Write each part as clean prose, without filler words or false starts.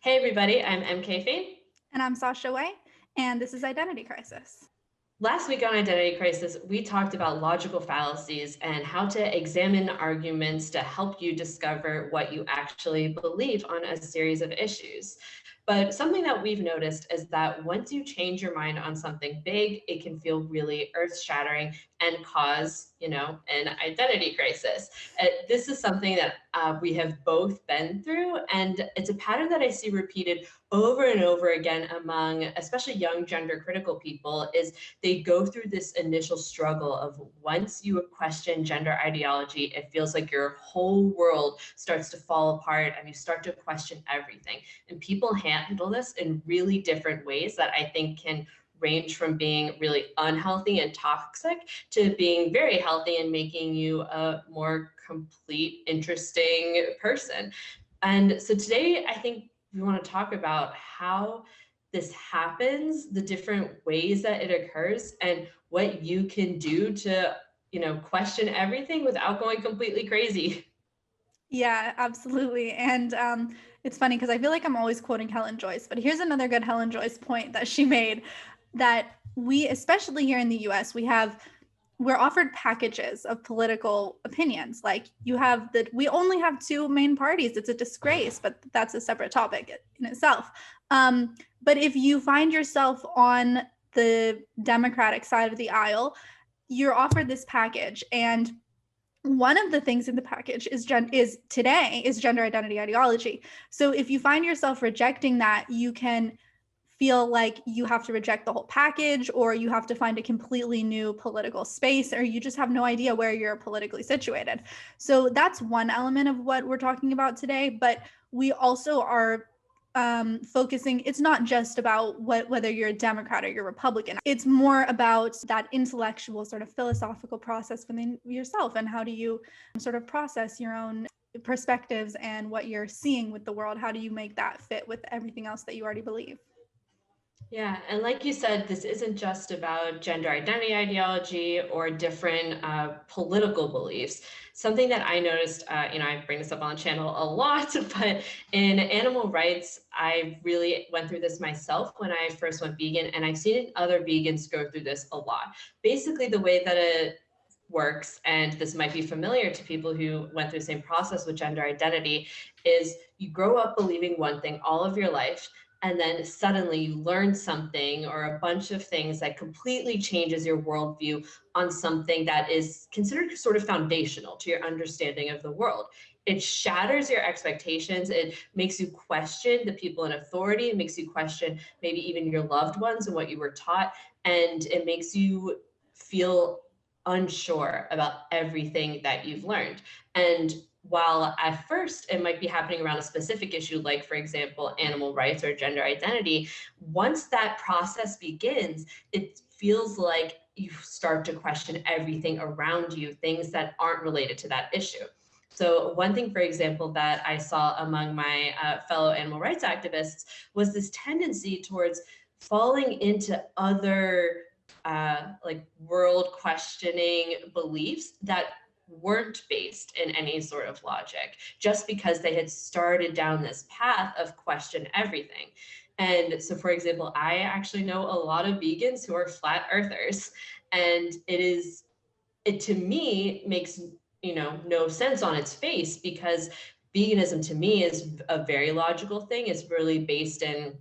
Hey everybody, I'm M.K. Fain. And I'm Sasha White, and this is Identity Crisis. Last week on Identity Crisis, we talked about logical fallacies and how to examine arguments to help you discover what you actually believe on a series of issues. But something that we've noticed is that once you change your mind on something big, it can feel really earth-shattering and cause, an identity crisis. This is something that we have both been through, and it's a pattern that I see repeated over and over again among especially young gender critical people is they go through this initial struggle of once you question gender ideology, it feels like your whole world starts to fall apart and you start to question everything. And people handle this in really different ways that I think can range from being really unhealthy and toxic to being very healthy and making you a more complete, interesting person. And so today, I think we want to talk about how this happens, the different ways that it occurs, and what you can do to, question everything without going completely crazy. Yeah, absolutely. And it's funny because I feel like I'm always quoting Helen Joyce, but here's another good Helen Joyce point that she made that we, especially here in the US, we're offered packages of political opinions. Like we only have two main parties. It's a disgrace, but that's a separate topic in itself. But if you find yourself on the Democratic side of the aisle, you're offered this package. And one of the things in the package is gender identity ideology. So if you find yourself rejecting that, you can feel like you have to reject the whole package, or you have to find a completely new political space, or you just have no idea where you're politically situated. So that's one element of what we're talking about today. But we also are focusing, it's not just about whether you're a Democrat or you're Republican. It's more about that intellectual sort of philosophical process within yourself, and how do you sort of process your own perspectives and what you're seeing with the world. How do you make that fit with everything else that you already believe? Yeah, and like you said, this isn't just about gender identity ideology or different political beliefs. Something that I noticed, I bring this up on the channel a lot, but in animal rights, I really went through this myself when I first went vegan, and I've seen other vegans go through this a lot. Basically, the way that it works, and this might be familiar to people who went through the same process with gender identity, is you grow up believing one thing all of your life, and then suddenly you learn something or a bunch of things that completely changes your worldview on something that is considered sort of foundational to your understanding of the world. It shatters your expectations. It makes you question the people in authority. It makes you question maybe even your loved ones and what you were taught. And it makes you feel unsure about everything that you've learned. And while at first it might be happening around a specific issue, like, for example, animal rights or gender identity, once that process begins, it feels like you start to question everything around you, things that aren't related to that issue. So one thing, for example, that I saw among my fellow animal rights activists was this tendency towards falling into other like world questioning beliefs that weren't based in any sort of logic, just because they had started down this path of question everything. And so, for example, I actually know a lot of vegans who are flat earthers, and it to me makes no sense on its face, because veganism to me is a very logical thing. It's really based in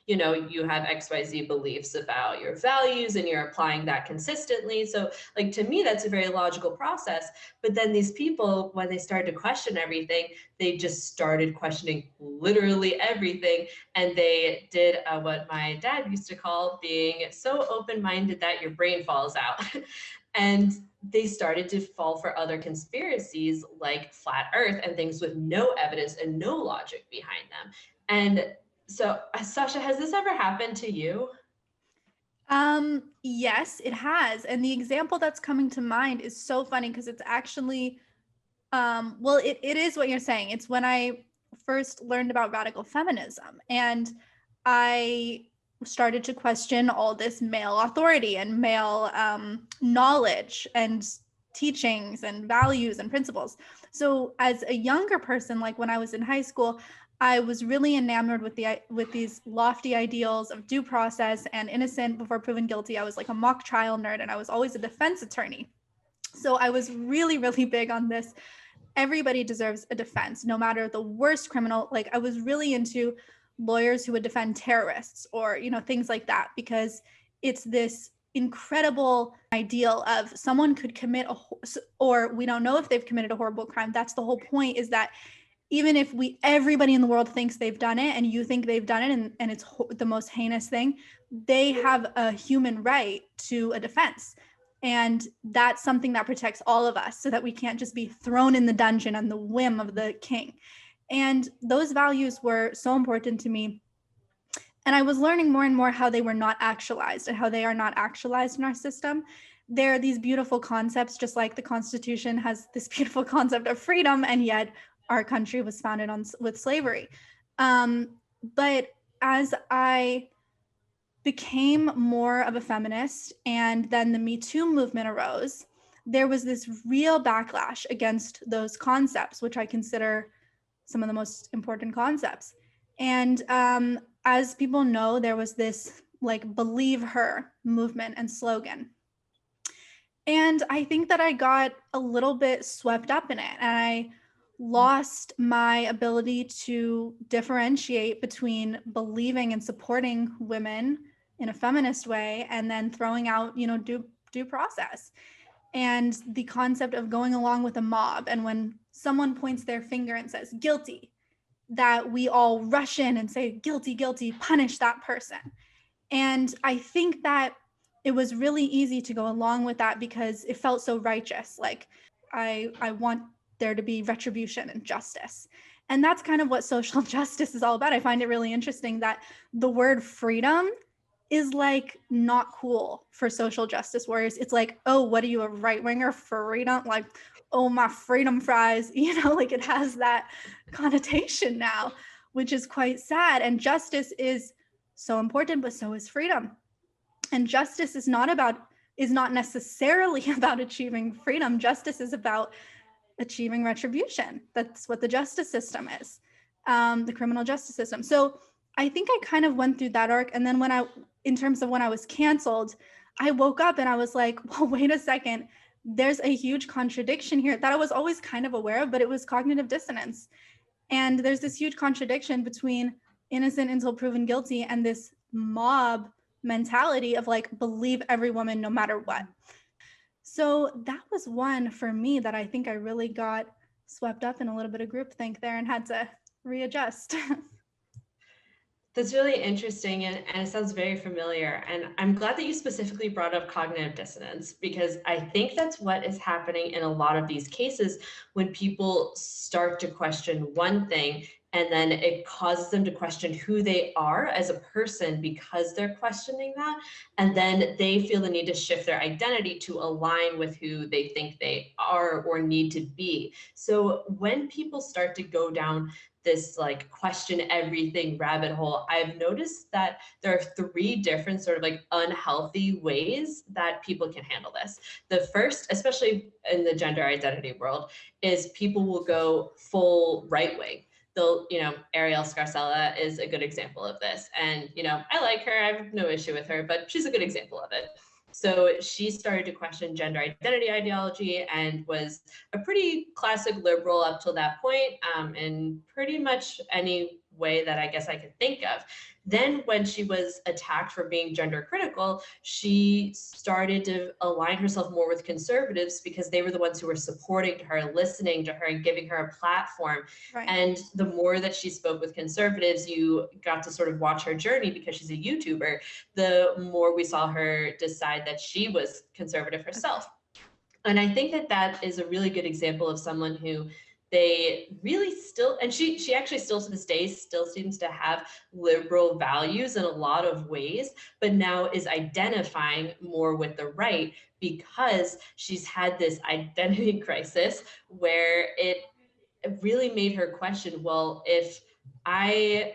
you have XYZ beliefs about your values and you're applying that consistently. So, like, to me, that's a very logical process. But then these people, when they started to question everything, they just started questioning literally everything. And they did what my dad used to call being so open-minded that your brain falls out. And they started to fall for other conspiracies like flat earth and things with no evidence and no logic behind them. And so, Sasha, has this ever happened to you? Yes, it has. And the example that's coming to mind is so funny because it's actually, well, it is what you're saying. It's when I first learned about radical feminism, and I started to question all this male authority and male knowledge and teachings and values and principles. So as a younger person, like when I was in high school, I was really enamored with these lofty ideals of due process and innocent before proven guilty. I was like a mock trial nerd, and I was always a defense attorney. So I was really, really big on this. Everybody deserves a defense, no matter the worst criminal. Like, I was really into lawyers who would defend terrorists or, you know, things like that, because it's this incredible ideal of someone could commit or we don't know if they've committed a horrible crime. That's the whole point, is that even if everybody in the world thinks they've done it and you think they've done it, and it's the most heinous thing, they have a human right to a defense. And that's something that protects all of us, so that we can't just be thrown in the dungeon on the whim of the king. And those values were so important to me. And I was learning more and more how they were not actualized, and how they are not actualized in our system. There are these beautiful concepts, just like the Constitution has this beautiful concept of freedom, and yet our country was founded with slavery. But as I became more of a feminist, and then the Me Too movement arose, there was this real backlash against those concepts, which I consider some of the most important concepts. And as people know, there was this like "Believe Her" movement and slogan. And I think that I got a little bit swept up in it, and I lost my ability to differentiate between believing and supporting women in a feminist way and then throwing out, you know, due process and the concept of going along with a mob. And when someone points their finger and says guilty, that we all rush in and say guilty, guilty, punish that person. And I think that it was really easy to go along with that because it felt so righteous. Like, I want there to be retribution and justice. And that's kind of what social justice is all about. I find it really interesting that the word freedom is like not cool for social justice warriors. It's like, oh, what are you, a right winger? Freedom? Like, oh, my freedom fries, you know, like it has that connotation now, which is quite sad. And justice is so important, but so is freedom. And justice is not necessarily about achieving freedom. Justice is about achieving retribution. That's what the justice system is, the criminal justice system. So I think I kind of went through that arc. And then in terms of when I was canceled, I woke up and I was like, well, wait a second, there's a huge contradiction here that I was always kind of aware of, but it was cognitive dissonance. And there's this huge contradiction between innocent until proven guilty and this mob mentality of like, believe every woman no matter what. So that was one for me that I think I really got swept up in a little bit of groupthink there and had to readjust. That's really interesting, and it sounds very familiar. And I'm glad that you specifically brought up cognitive dissonance, because I think that's what is happening in a lot of these cases when people start to question one thing, and then it causes them to question who they are as a person because they're questioning that. And then they feel the need to shift their identity to align with who they think they are or need to be. So when people start to go down this like question everything rabbit hole, I've noticed that there are three different sort of like unhealthy ways that people can handle this. The first, especially in the gender identity world, is people will go full right wing. They'll, you know, Ariel Scarcella is a good example of this. And, you know, I like her, I have no issue with her, but she's a good example of it. So she started to question gender identity ideology and was a pretty classic liberal up till that point, in pretty much any way that I guess I could think of. Then when she was attacked for being gender critical, she started to align herself more with conservatives because they were the ones who were supporting her, listening to her, and giving her a platform. Right. And the more that she spoke with conservatives, you got to sort of watch her journey because she's a YouTuber, the more we saw her decide that she was conservative herself. And I think that that is a really good example of someone who they really still, and she actually still to this day still seems to have liberal values in a lot of ways, but now is identifying more with the right because she's had this identity crisis where it really made her question, well, if I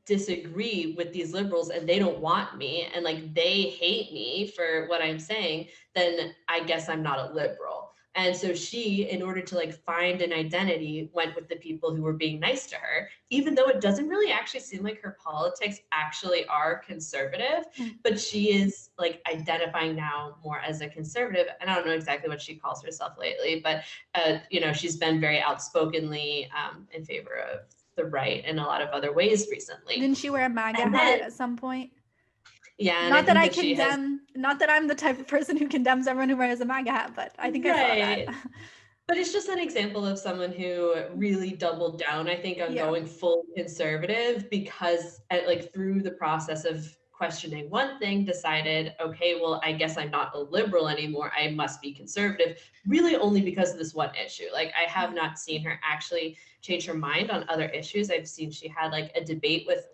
disagree with these liberals and they don't want me and like they hate me for what I'm saying, then I guess I'm not a liberal. And so she, in order to like find an identity, went with the people who were being nice to her, even though it doesn't really actually seem like her politics actually are conservative, but she is like identifying now more as a conservative. And I don't know exactly what she calls herself lately, but you know, she's been very outspokenly in favor of the right in a lot of other ways recently. Didn't she wear a MAGA hat at some point? Yeah, and not I that think I that she has, condemn, not that I'm the type of person who condemns everyone who wears a MAGA hat, but I think I saw that. But it's just an example of someone who really doubled down, I think, on going full conservative because like through the process of questioning one thing, decided, okay, well, I guess I'm not a liberal anymore. I must be conservative, really only because of this one issue. Like I have not seen her actually change her mind on other issues. I've seen she had like a debate with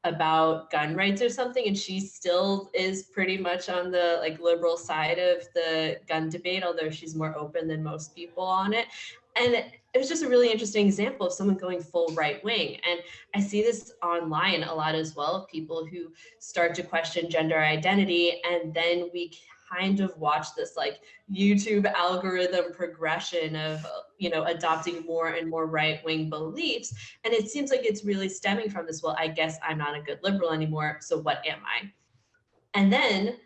about gun rights or something, and she still is pretty much on the like liberal side of the gun debate, although she's more open than most people on it. And it was just a really interesting example of someone going full right wing. And I see this online a lot as well, of people who start to question gender identity, and then we kind of watch this like YouTube algorithm progression of, you know, adopting more and more right-wing beliefs. And it seems like it's really stemming from this, well, I guess I'm not a good liberal anymore, so what am I? And then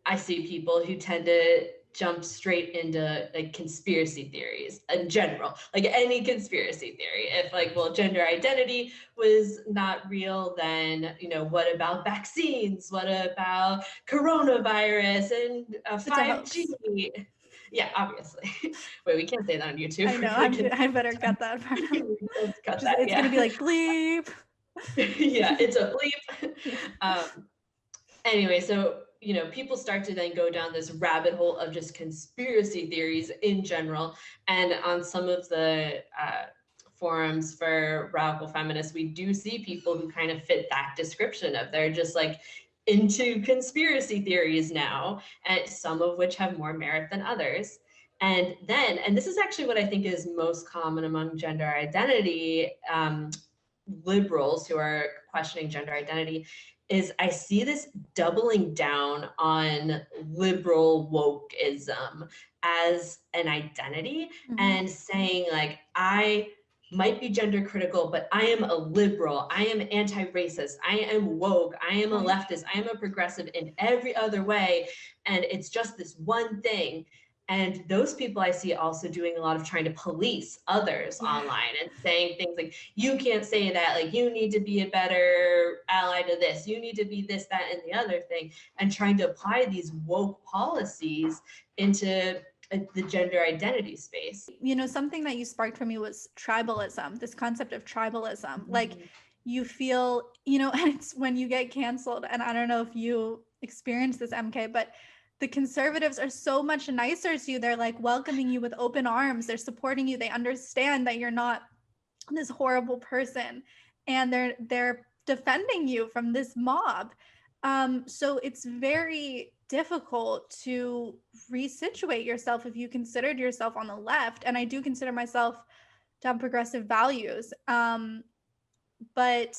I see people who tend to jump straight into like conspiracy theories in general, like any conspiracy theory. If like, well, gender identity was not real, then, you know, what about vaccines? What about coronavirus and 5G? Yeah, obviously. Wait, we can't say that on YouTube. I know, I better cut that part out. Cut that, it's gonna be like bleep. Yeah, it's a bleep. Anyway, so, you know, people start to then go down this rabbit hole of just conspiracy theories in general. And on some of the forums for radical feminists, we do see people who kind of fit that description of they're just like into conspiracy theories now, and some of which have more merit than others. And then, and this is actually what I think is most common among gender identity liberals who are questioning gender identity, is I see this doubling down on liberal wokeism as an identity, and saying like, I might be gender critical, but I am a liberal, I am anti-racist, I am woke, I am a leftist, I am a progressive in every other way. And it's just this one thing. And those people I see also doing a lot of trying to police others online and saying things like, you can't say that, like, you need to be a better ally to this, you need to be this, that, and the other thing, and trying to apply these woke policies into the gender identity space. You know, something that you sparked for me was tribalism, this concept of tribalism. Like you feel, you know, and it's when you get canceled, and I don't know if you experience this, MK, but the conservatives are so much nicer to you. They're like welcoming you with open arms. They're supporting you. They understand that you're not this horrible person, and they're defending you from this mob. So it's very difficult to resituate yourself if you considered yourself on the left. And I do consider myself to have progressive values. But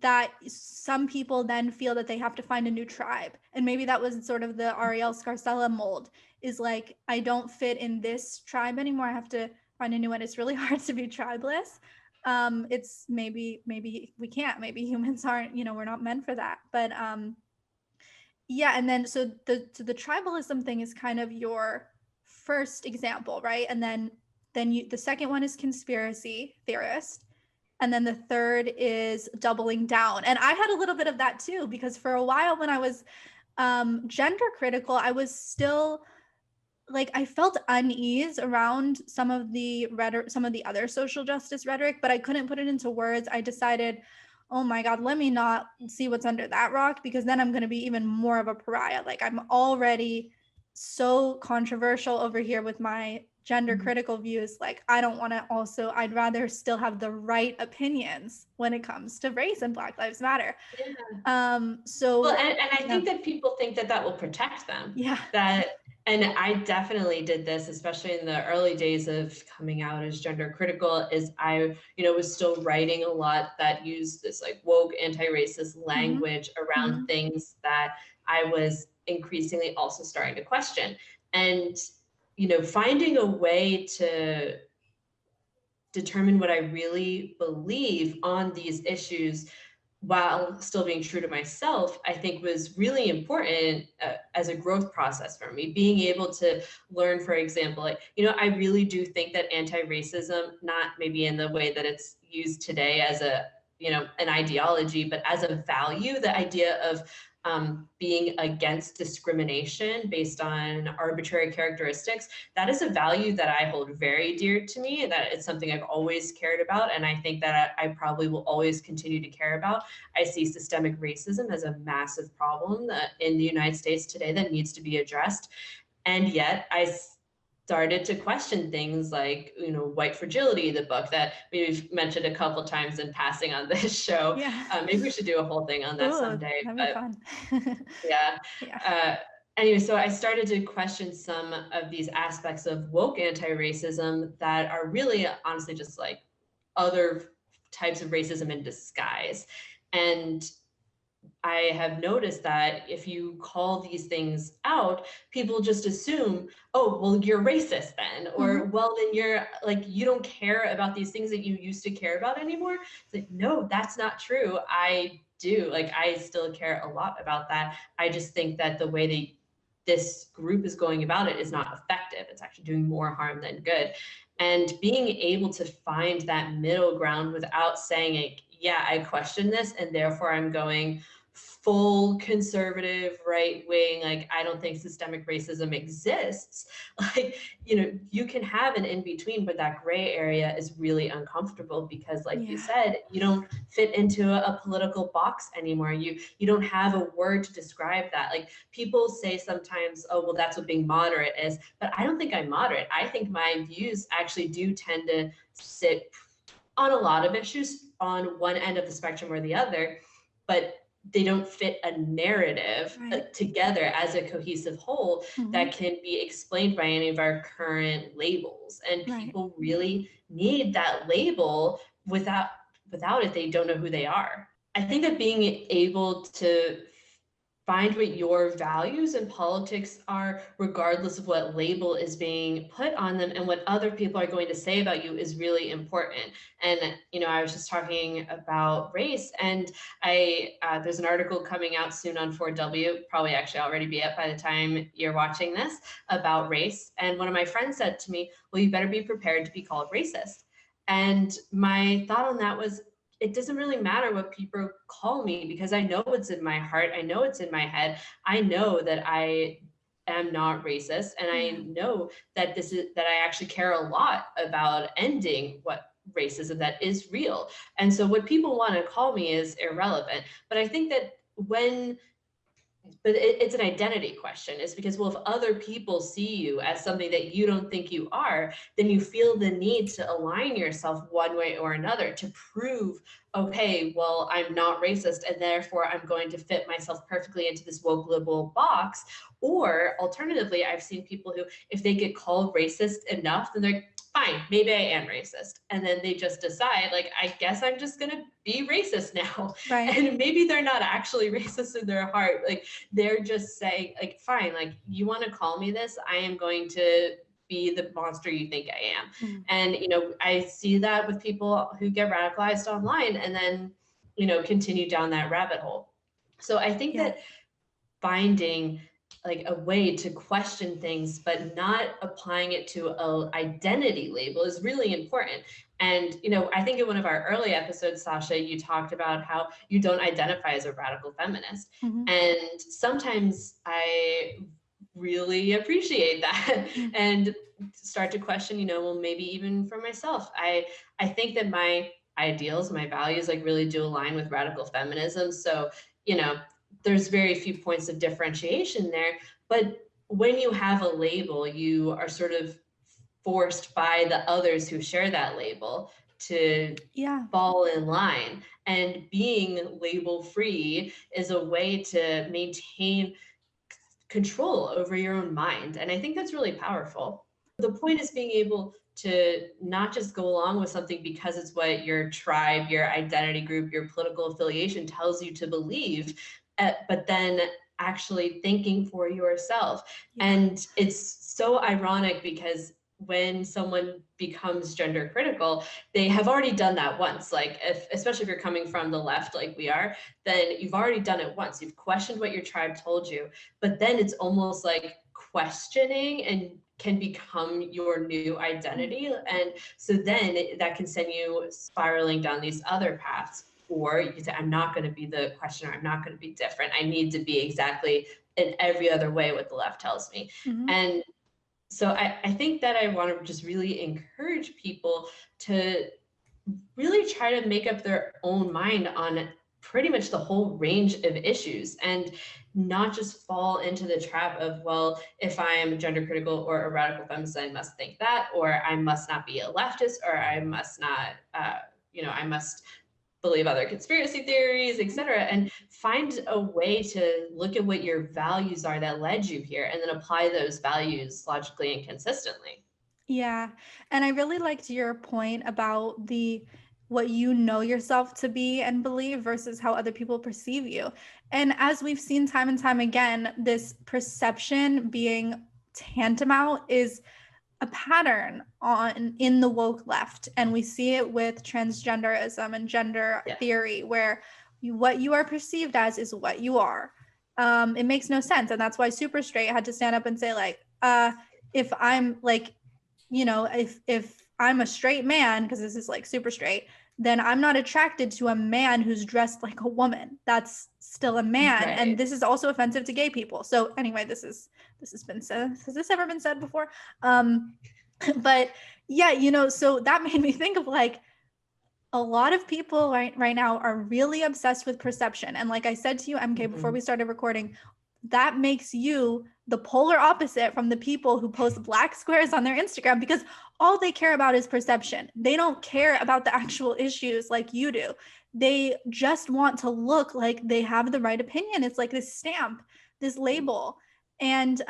that some people then feel that they have to find a new tribe. And maybe that was sort of the Ariel Scarcella mold, is like, I don't fit in this tribe anymore. I have to find a new one. It's really hard to be tribeless. It's maybe we can't, maybe humans aren't, you know, we're not meant for that. But yeah, and then so the tribalism thing is kind of your first example, right? And then the second one is conspiracy theorist. And then the third is doubling down. And I had a little bit of that too, because for a while when I was gender critical, I was still like, I felt unease around some of the rhetoric, some of the other social justice rhetoric, but I couldn't put it into words. I decided, oh my God, let me not see what's under that rock, because then I'm going to be even more of a pariah. Like, I'm already so controversial over here with my gender critical views. Like, I don't want to also, I'd rather still have the right opinions when it comes to race and Black Lives Matter. So well, and I think that people think that will protect them. Yeah. And I definitely did this, especially in the early days of coming out as gender critical, is I, you know, was still writing a lot that used this like woke anti-racist language around things that I was increasingly also starting to question. And finding a way to determine what I really believe on these issues while still being true to myself, I think was really important as a growth process for me. Being able to learn, for example, I really do think that anti-racism, not maybe in the way that it's used today as an ideology, but as a value, the idea of being against discrimination based on arbitrary characteristics, that is a value that I hold very dear to me, and that it's something I've always cared about. And I think that I probably will always continue to care about. I see systemic racism as a massive problem in the United States today that needs to be addressed. And yet I started to question things like, White Fragility, the book that we've mentioned a couple times in passing on this show. Yeah. Maybe we should do a whole thing on that Ooh, someday. that'd be fun. Yeah. Yeah. Anyway, so I started to question some of these aspects of woke anti-racism that are really honestly just like other types of racism in disguise. And I have noticed that if you call these things out, people just assume, oh, well, you're racist then, or well, then you're like, you don't care about these things that you used to care about anymore. It's like, no, that's not true. I do. Like, I still care a lot about that. I just think that the way that this group is going about it is not effective. It's actually doing more harm than good. And being able to find that middle ground without saying, like, yeah, I question this, and therefore I'm going full conservative right wing, like I don't think systemic racism exists. Like, you can have an in between, but that gray area is really uncomfortable because, like you said, you don't fit into a political box anymore. You don't have a word to describe that. Like, people say sometimes, oh, well, that's what being moderate is, but I don't think I'm moderate. I think my views actually do tend to sit on a lot of issues on one end of the spectrum or the other, but they don't fit a narrative together as a cohesive whole that can be explained by any of our current labels. And people really need that label. Without it, they don't know who they are. I think that being able to find what your values in politics are, regardless of what label is being put on them and what other people are going to say about you, is really important. And, I was just talking about race, and there's an article coming out soon on 4W, probably actually already be up by the time you're watching this, about race. And one of my friends said to me, well, you better be prepared to be called racist. And my thought on that was, it doesn't really matter what people call me, because I know what's in my heart. I know it's in my head. I know that I am not racist. And I know that that I actually care a lot about ending what racism that is real. And so what people want to call me is irrelevant. But I think that it's an identity question. It's because, well, if other people see you as something that you don't think you are, then you feel the need to align yourself one way or another to prove, okay, well, I'm not racist, and therefore I'm going to fit myself perfectly into this woke liberal box. Or alternatively, I've seen people who, if they get called racist enough, then they're fine, maybe I am racist. And then they just decide, like, I guess I'm just going to be racist now. And maybe they're not actually racist in their heart. Like, they're just saying, like, fine, like, you want to call me this, I am going to be the monster you think I am. And, I see that with people who get radicalized online and then, continue down that rabbit hole. So I think that finding like a way to question things, but not applying it to an identity label, is really important. And, I think in one of our early episodes, Sasha, you talked about how you don't identify as a radical feminist. And sometimes I really appreciate that and start to question, well, maybe even for myself, I think that my ideals, my values, like, really do align with radical feminism. So, there's very few points of differentiation there. But when you have a label, you are sort of forced by the others who share that label to fall in line. And being label free is a way to maintain control over your own mind. And I think that's really powerful. The point is being able to not just go along with something because it's what your tribe, your identity group, your political affiliation tells you to believe, but then actually thinking for yourself. Yeah. And it's so ironic because when someone becomes gender critical, they have already done that once. Like if, especially if you're coming from the left like we are, then you've already done it once. You've questioned what your tribe told you, but then it's almost like questioning and can become your new identity. And so then that can send you spiraling down these other paths. Or you can say, I'm not going to be the questioner. I'm not going to be different. I need to be exactly in every other way what the left tells me. Mm-hmm. And so I think that I want to just really encourage people to really try to make up their own mind on pretty much the whole range of issues and not just fall into the trap of, well, if I am gender critical or a radical feminist, I must think that, or I must not be a leftist, or I must not, I must believe other conspiracy theories, etc., and find a way to look at what your values are that led you here and then apply those values logically and consistently. Yeah. And I really liked your point about the what you know yourself to be and believe versus how other people perceive you. And as we've seen time and time again, this perception being tantamount is a pattern on in the woke left, and we see it with transgenderism and gender Yeah. theory where what you are perceived as is what you are. It makes no sense, and that's why Super Straight had to stand up and say like if I'm like, if I'm a straight man, because this is like Super Straight, then I'm not attracted to a man who's dressed like a woman. That's still a man. Right. And this is also offensive to gay people. So anyway, this has been said. Has this ever been said before? But yeah, so that made me think of like a lot of people right now are really obsessed with perception. And like I said to you, MK, before we started recording, that makes you the polar opposite from the people who post black squares on their Instagram, because all they care about is perception. They don't care about the actual issues like you do. They just want to look like they have the right opinion. It's like this stamp, this label. And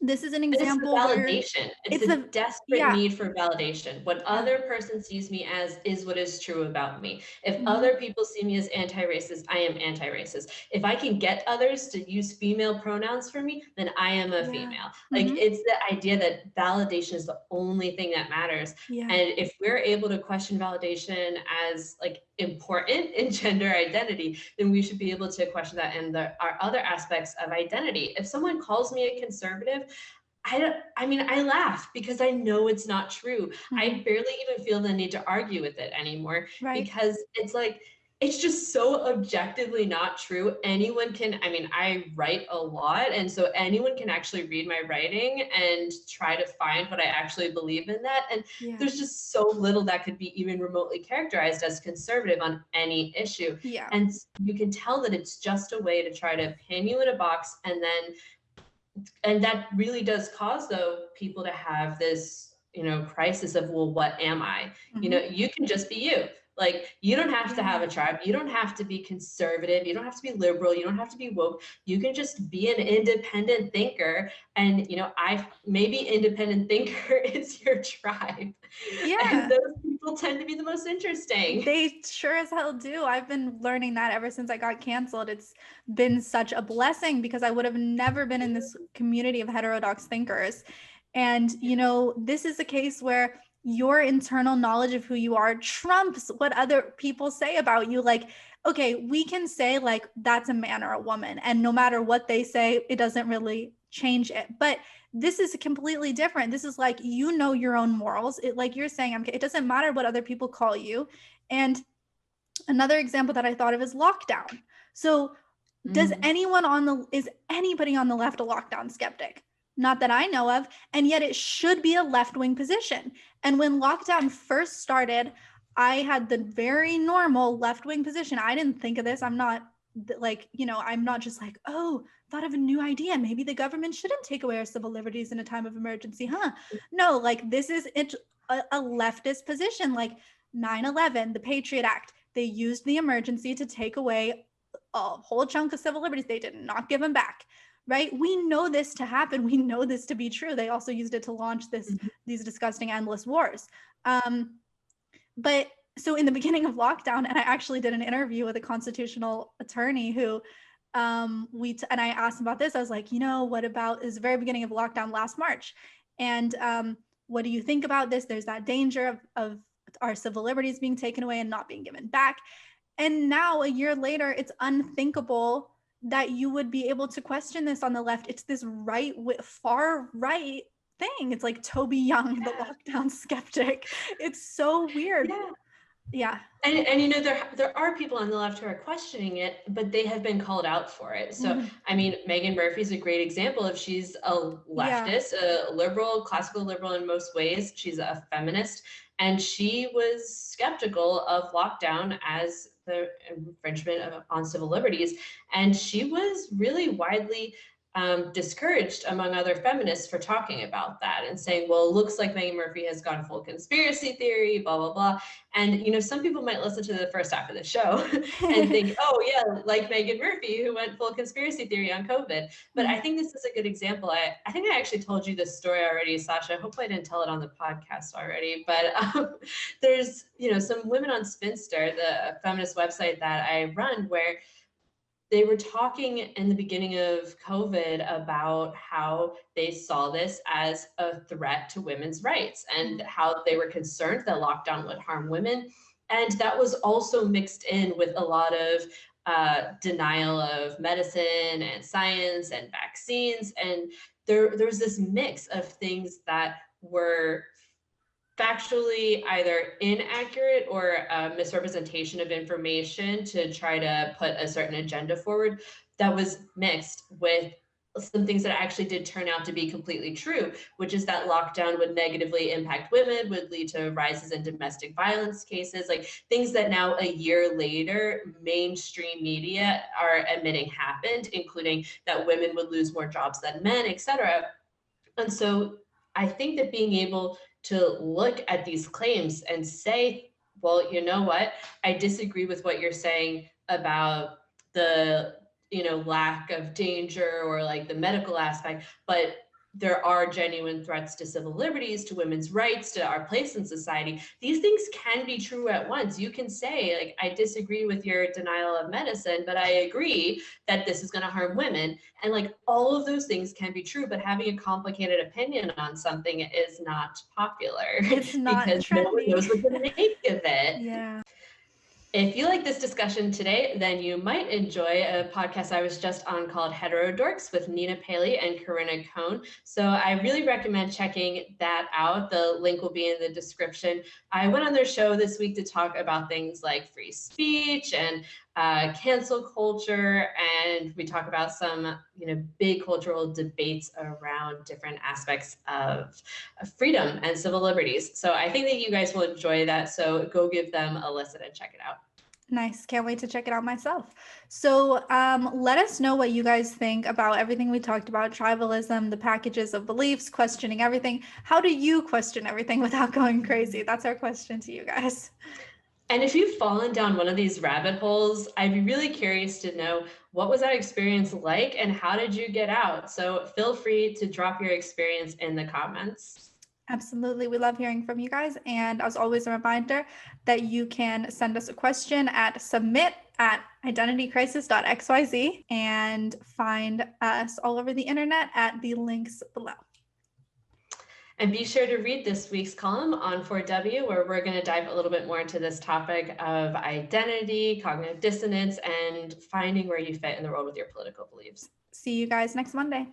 this is an It's the example where validation. It's it's a a desperate yeah. need for validation. What Yeah. other person sees me as is what is true about me. If Mhm. other people see me as anti-racist, I am anti-racist. If I can get others to use female pronouns for me, then I am a Yeah. female. Like Mhm. it's the idea that validation is the only thing that matters. Yeah. And if we're able to question validation as like important in gender identity, then we should be able to question that in our other aspects of identity. If someone calls me a conservative, I laugh because I know it's not true. I Mhm. barely even feel the need to argue with it anymore Right. because it's like, it's just so objectively not true. Anyone can, I write a lot. And so anyone can actually read my writing and try to find what I actually believe in that. And Yeah. there's just so little that could be even remotely characterized as conservative on any issue. Yeah. And you can tell that it's just a way to try to pin you in a box, and that really does cause though people to have this crisis of, well, what am I? Mhm. You can just be you. Like, you don't have to have Yeah. a tribe, you don't have to be conservative, you don't have to be liberal, you don't have to be woke, you can just be an independent thinker. And I maybe independent thinker is your tribe, and Yeah. those people tend to be the most interesting. They sure as hell do. I've been learning that ever since I got canceled. It's been such a blessing because I would have never been in this community of heterodox thinkers. And, this is a case where your internal knowledge of who you are trumps what other people say about you. Like, okay, we can say, like, that's a man or a woman. And no matter what they say, it doesn't really change it. But this is completely different. This is like, your own morals. It, like you're saying, MK, it doesn't matter what other people call you. And another example that I thought of is lockdown. So is anybody on the left a lockdown skeptic? Not that I know of. And yet it should be a left-wing position. And when lockdown first started, I had the very normal left-wing position. I didn't think of this. I'm not I'm not just like, oh, thought of a new idea. Maybe the government shouldn't take away our civil liberties in a time of emergency, huh? No, like this is a leftist position, like 9/11, the Patriot Act. They used the emergency to take away a whole chunk of civil liberties. They did not give them back, right? We know this to happen. We know this to be true. They also used it to launch these disgusting endless wars. But so in the beginning of lockdown, and I actually did an interview with a constitutional attorney who And I asked him about this. I was like, what about, is the very beginning of lockdown last March, and what do you think about this? There's that danger of our civil liberties being taken away and not being given back. And now, a year later, it's unthinkable that you would be able to question this on the left. It's this far right thing. It's like Toby Young, the lockdown skeptic. It's so weird. Yeah. And there are people on the left who are questioning it, but they have been called out for it. So I mean, Meghan Murphy's a great example of, she's a leftist, a liberal, classical liberal in most ways. She's a feminist, and she was skeptical of lockdown as the infringement on civil liberties, and she was really widely discouraged among other feminists for talking about that and saying, well, it looks like Meghan Murphy has gone full conspiracy theory, blah, blah, blah. And, some people might listen to the first half of the show and think, oh yeah, like Meghan Murphy, who went full conspiracy theory on COVID. But I think this is a good example. I think I actually told you this story already, Sasha. Hopefully I didn't tell it on the podcast already, but there's, some women on Spinster, the feminist website that I run, where they were talking in the beginning of COVID about how they saw this as a threat to women's rights and how they were concerned that lockdown would harm women. And that was also mixed in with a lot of denial of medicine and science and vaccines. And there's this mix of things that were factually either inaccurate or a misrepresentation of information to try to put a certain agenda forward that was mixed with some things that actually did turn out to be completely true, which is that lockdown would negatively impact women, would lead to rises in domestic violence cases, like things that now a year later, mainstream media are admitting happened, including that women would lose more jobs than men, et cetera. And so I think that being able to look at these claims and say, well, you know what, I disagree with what you're saying about the, lack of danger or like the medical aspect, but there are genuine threats to civil liberties, to women's rights, to our place in society. These things can be true at once. You can say, like, I disagree with your denial of medicine, but I agree that this is going to harm women. And like all of those things can be true, but having a complicated opinion on something is not popular. It's not because trendy. No one knows what to make of it. Yeah. If you like this discussion today, then you might enjoy a podcast I was just on called Heterodorks with Nina Paley and Corinna Cohn. So I really recommend checking that out. The link will be in the description. I went on their show this week to talk about things like free speech and cancel culture, and we talk about some, big cultural debates around different aspects of freedom and civil liberties. So I think that you guys will enjoy that. So go give them a listen and check it out. Nice. Can't wait to check it out myself. So let us know what you guys think about everything we talked about: tribalism, the packages of beliefs, questioning everything. How do you question everything without going crazy? That's our question to you guys. And if you've fallen down one of these rabbit holes, I'd be really curious to know, what was that experience like and how did you get out? So feel free to drop your experience in the comments. Absolutely. We love hearing from you guys. And as always, a reminder that you can send us a question at submit@identitycrisis.xyz and find us all over the internet at the links below. And be sure to read this week's column on 4W, where we're going to dive a little bit more into this topic of identity, cognitive dissonance, and finding where you fit in the world with your political beliefs. See you guys next Monday.